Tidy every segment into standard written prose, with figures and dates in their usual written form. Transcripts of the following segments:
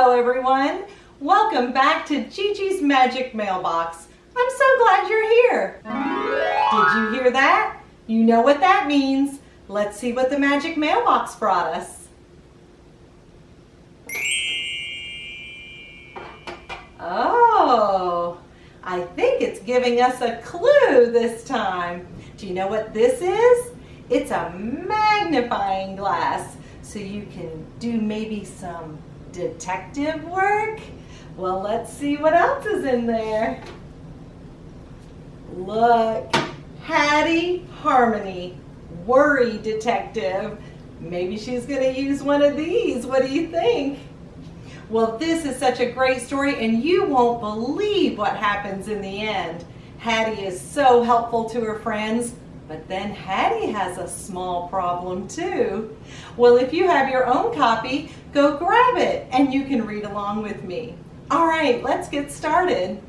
Hello everyone! Welcome back to Gigi's Magic Mailbox. I'm so glad you're here. Did you hear that? You know what that means. Let's see what the Magic Mailbox brought us. Oh, I think it's giving us a clue this time. Do you know what this is? It's a magnifying glass, so you can do maybe some detective work. Well, let's see what else is in there. Look, Hattie Harmony Worry Detective. Maybe she's going to use one of these. What do you think? Well, this is such a great story, and you won't believe what happens in the end. Hattie is so helpful to her friends, but then Hattie has a small problem too. Well, if you have your own copy, go grab it and you can read along with me. All right, let's get started.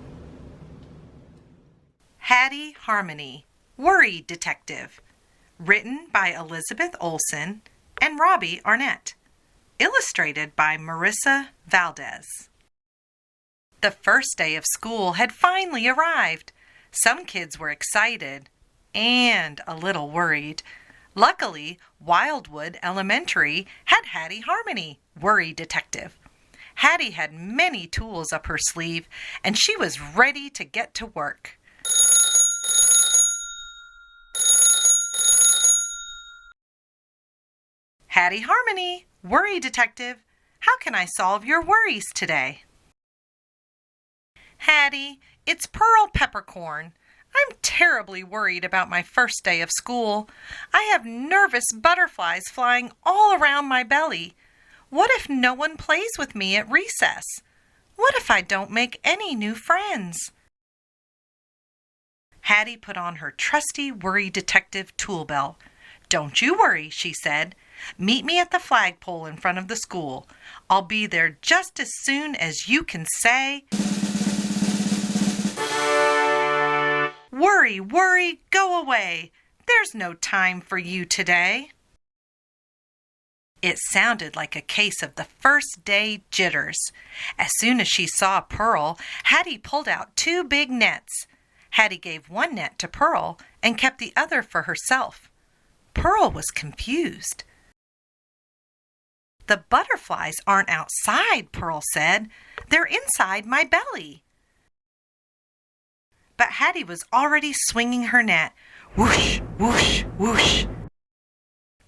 Hattie Harmony Worry Detective, written by Elizabeth Olsen and Robbie Arnett, illustrated by Marissa Valdez. The first day of school had finally arrived. Some kids were excited and a little worried. Luckily, Wildwood Elementary had Hattie Harmony Worry Detective. Hattie had many tools up her sleeve, and she was ready to get to work. Hattie Harmony Worry Detective, how can I solve your worries today? Hattie, it's Pearl Peppercorn. I'm terribly worried about my first day of school. I have nervous butterflies flying all around my belly. What if no one plays with me at recess? What if I don't make any new friends? Hattie put on her trusty Worry Detective tool belt. Don't you worry, she said. Meet me at the flagpole in front of the school. I'll be there just as soon as you can say, "Worry, worry, go away. There's no time for you today." It sounded like a case of the first day jitters. As soon as she saw Pearl, Hattie pulled out 2 big nets. Hattie gave one net to Pearl and kept the other for herself. Pearl was confused. "The butterflies aren't outside," Pearl said. "They're inside my belly." But Hattie was already swinging her net. Whoosh, whoosh, whoosh.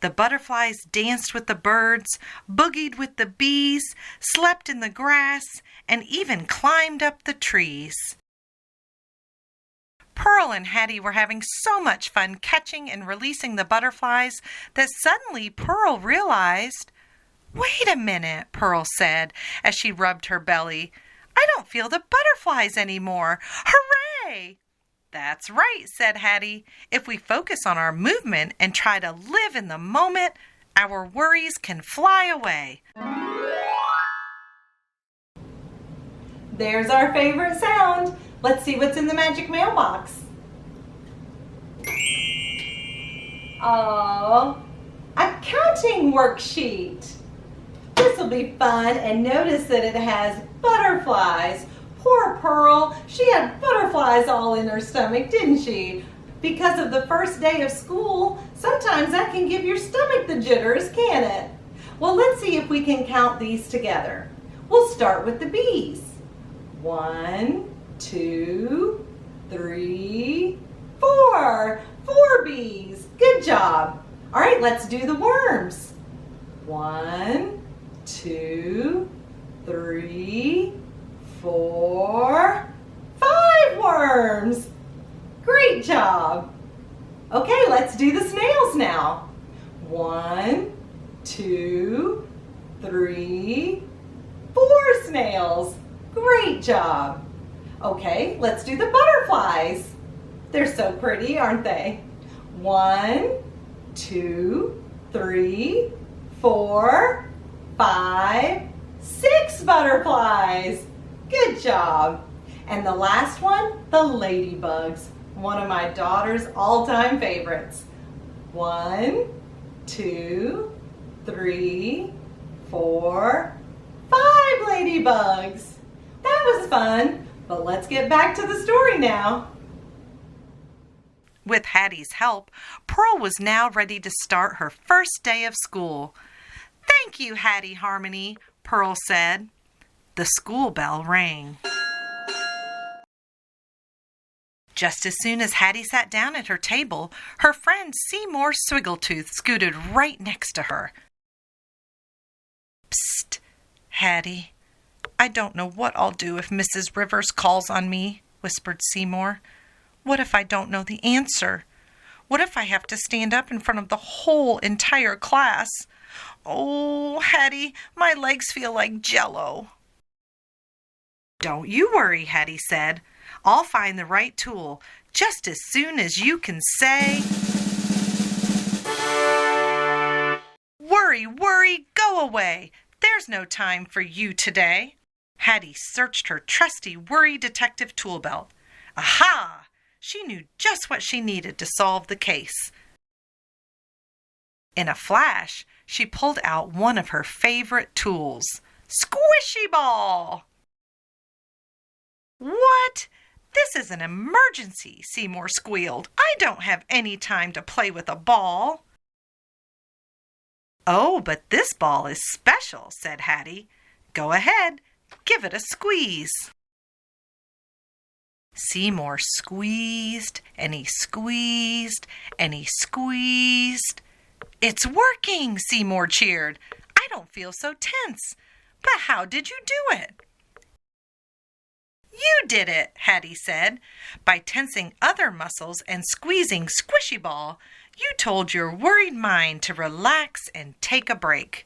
The butterflies danced with the birds, boogied with the bees, slept in the grass, and even climbed up the trees. Pearl and Hattie were having so much fun catching and releasing the butterflies that suddenly Pearl realized, "Wait a minute," Pearl said as she rubbed her belly. "I don't feel the butterflies anymore. Hooray!" "That's right," said Hattie. "If we focus on our movement and try to live in the moment, our worries can fly away." There's our favorite sound. Let's see what's in the Magic Mailbox. Oh, a counting worksheet. This will be fun, and notice that it has butterflies. Poor Pearl, she had butterflies all in her stomach, didn't she? Because of the first day of school, sometimes that can give your stomach the jitters, can't it? Well, let's see if we can count these together. We'll start with the bees. 1, 2, 3, 4. 4 bees. Good job. All right, let's do the worms. 1, 2, 3, 4, 5 worms. Great job. Okay, let's do the snails now. 1, 2, 3, 4 snails. Great job. Okay, let's do the butterflies. They're so pretty, aren't they? 1, 2, 3, 4, 5, 6 butterflies. Good job. And the last one, the ladybugs, one of my daughter's all-time favorites. 1, 2, 3, 4, 5 ladybugs. ladybugs. That was fun, but let's get back to the story now. With Hattie's help, Pearl was now ready to start her first day of school. "Thank you, Hattie Harmony," Pearl said. The school bell rang. Just as soon as Hattie sat down at her table, her friend Seymour Swiggletooth scooted right next to her. "Psst, Hattie, I don't know what I'll do if Mrs. Rivers calls on me," whispered Seymour. "What if I don't know the answer? What if I have to stand up in front of the whole entire class? Oh, Hattie, my legs feel like jello." "Don't you worry," Hattie said. "I'll find the right tool just as soon as you can say, 'Worry, worry, go away. There's no time for you today.'" Hattie searched her trusty Worry Detective tool belt. Aha! She knew just what she needed to solve the case. In a flash, she pulled out one of her favorite tools, Squishy Ball. "What? This is an emergency," Seymour squealed. "I don't have any time to play with a ball." "Oh, but this ball is special," said Hattie. "Go ahead, give it a squeeze." Seymour squeezed, and he squeezed, and he squeezed. "It's working," Seymour cheered. "I don't feel so tense. But how did you do it?" "You did it," Hattie said. "By tensing other muscles and squeezing Squishy Ball, you told your worried mind to relax and take a break."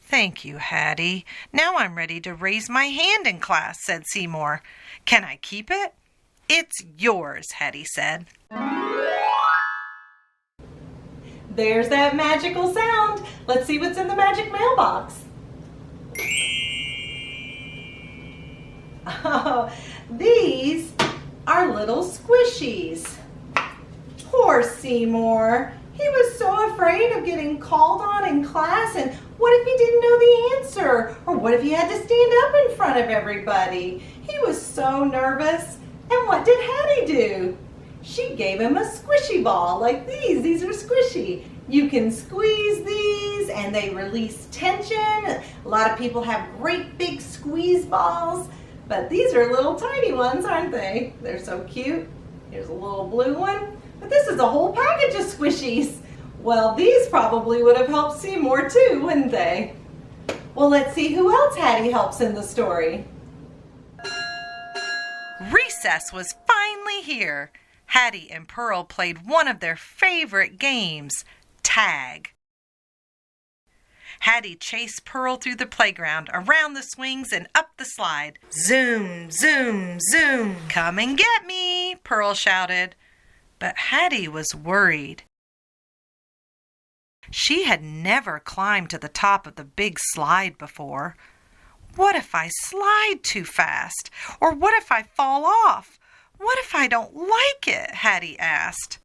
"Thank you, Hattie. Now I'm ready to raise my hand in class," said Seymour. "Can I keep it?" "It's yours," Hattie said. There's that magical sound. Let's see what's in the magic mailbox. Oh, these are little squishies. Poor Seymour. He was so afraid of getting called on in class, and what if he didn't know the answer? Or what if he had to stand up in front of everybody? He was so nervous. And what did Hattie do? She gave him a squishy ball like these. These are squishy. You can squeeze these and they release tension. A lot of people have great big squeeze balls, but these are little tiny ones, aren't they? They're so cute. Here's a little blue one. But this is a whole package of squishies. Well, these probably would have helped Seymour too, wouldn't they? Well, let's see who else Hattie helps in the story. Recess was finally here. Hattie and Pearl played one of their favorite games, tag. Hattie chased Pearl through the playground, around the swings and up the slide. Zoom, zoom, zoom. "Come and get me," Pearl shouted. But Hattie was worried. She had never climbed to the top of the big slide before. What if I slide too fast? Or what if I fall off? What if I don't like it? Hattie asked.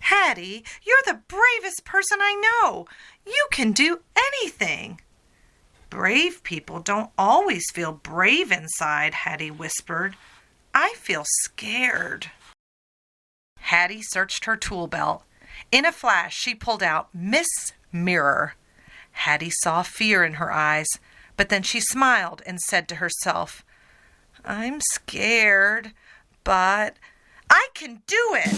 "Hattie, you're the bravest person I know. You can do anything." "Brave people don't always feel brave inside," Hattie whispered. "I feel scared." Hattie searched her tool belt. In a flash, she pulled out Miss Mirror. Hattie saw fear in her eyes, but then she smiled and said to herself, "I'm scared, but I can do it."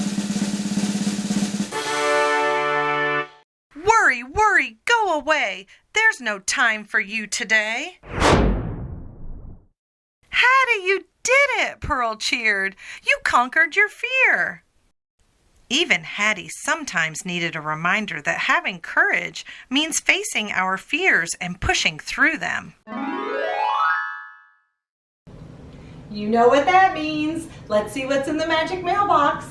"Worry, worry, go away. There's no time for you today." "Hattie, you did it," Pearl cheered. "You conquered your fear." Even Hattie sometimes needed a reminder that having courage means facing our fears and pushing through them. You know what that means. Let's see what's in the magic mailbox.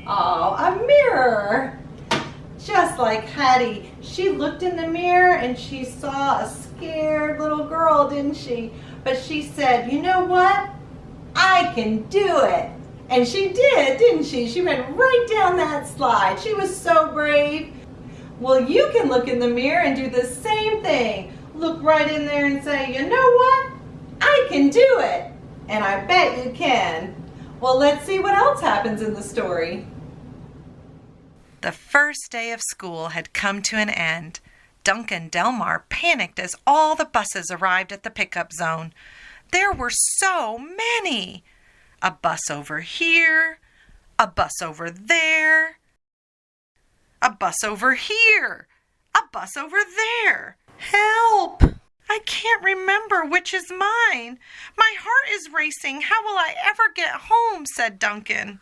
Oh, a mirror. Just like Hattie, she looked in the mirror and she saw a scared little girl, didn't she? But she said, "You know what? I can do it." And she did, didn't she? She went right down that slide. She was so brave. Well, you can look in the mirror and do the same thing. Look right in there and say, you know what? I can do it. And I bet you can. Well, let's see what else happens in the story. The first day of school had come to an end. Duncan Delmar panicked as all the buses arrived at the pickup zone. There were so many. A bus over here, a bus over there, a bus over here, a bus over there. Help! I can't remember which is mine. My heart is racing. How will I ever get home? Said Duncan.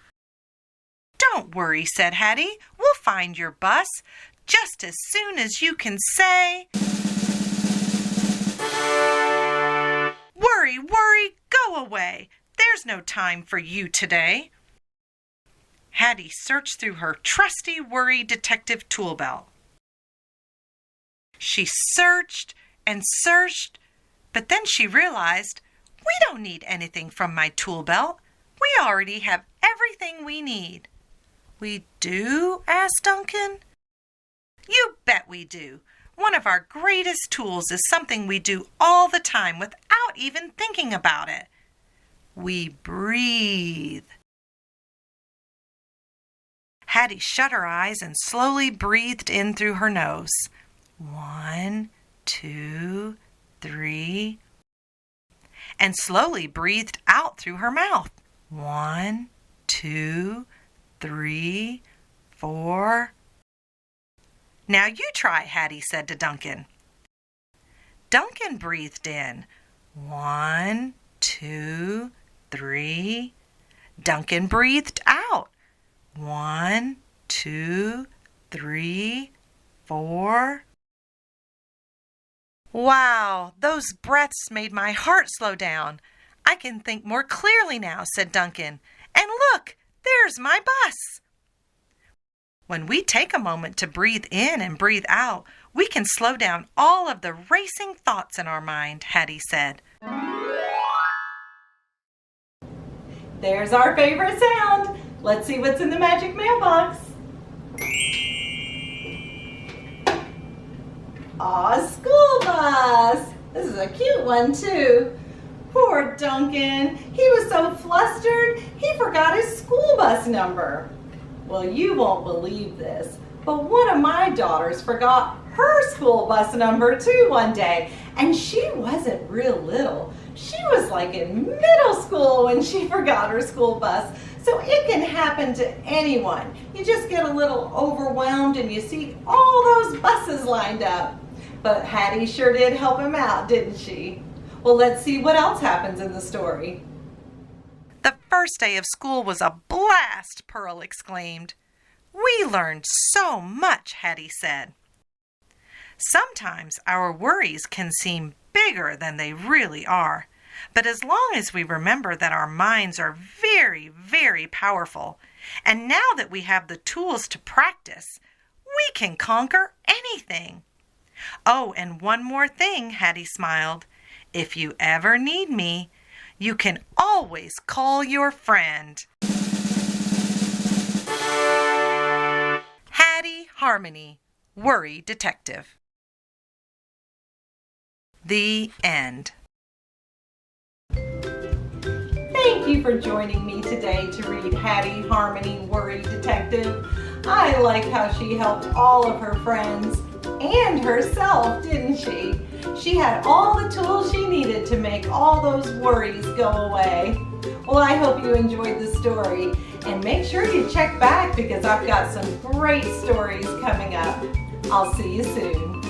Don't worry, said Hattie. We'll find your bus just as soon as you can say, "Worry, worry, go away. There's no time for you today." Hattie searched through her trusty Worry Detective tool belt. She searched and searched, but then she realized, we don't need anything from my tool belt. We already have everything we need. We do? Asked Duncan. You bet we do. One of our greatest tools is something we do all the time without even thinking about it. We breathe. Hattie shut her eyes and slowly breathed in through her nose. 1, 2, 3. And slowly breathed out through her mouth. 1, 2, 3, 4. Now you try, Hattie said to Duncan. Duncan breathed in. 1, 2, 3. Duncan breathed out. 1, 2, 3, 4. Wow, those breaths made my heart slow down. I can think more clearly now, said Duncan. And look, there's my bus. When we take a moment to breathe in and breathe out, we can slow down all of the racing thoughts in our mind, Hattie said. There's our favorite sound. Let's see what's in the Magic Mailbox. Aw, school bus. This is a cute one, too. Poor Duncan. He was so flustered, he forgot his school bus number. Well, you won't believe this, but one of my daughters forgot her school bus number, too, one day. And she wasn't real little. She was like in middle school when she forgot her school bus. So it can happen to anyone. You just get a little overwhelmed and you see all those buses lined up. But Hattie sure did help him out, didn't she? Well, let's see what else happens in the story. The first day of school was a blast, Pearl exclaimed. We learned so much, Hattie said. Sometimes our worries can seem bigger than they really are. But as long as we remember that our minds are very, very powerful, and now that we have the tools to practice, we can conquer anything. Oh, and one more thing, Hattie smiled. If you ever need me, you can always call your friend. Hattie Harmony Worry Detective. The end. Thank you for joining me today to read Hattie Harmony Worry Detective. I like how she helped all of her friends and herself, didn't she? She had all the tools she needed to make all those worries go away. Well, I hope you enjoyed the story, and make sure you check back because I've got some great stories coming up. I'll see you soon.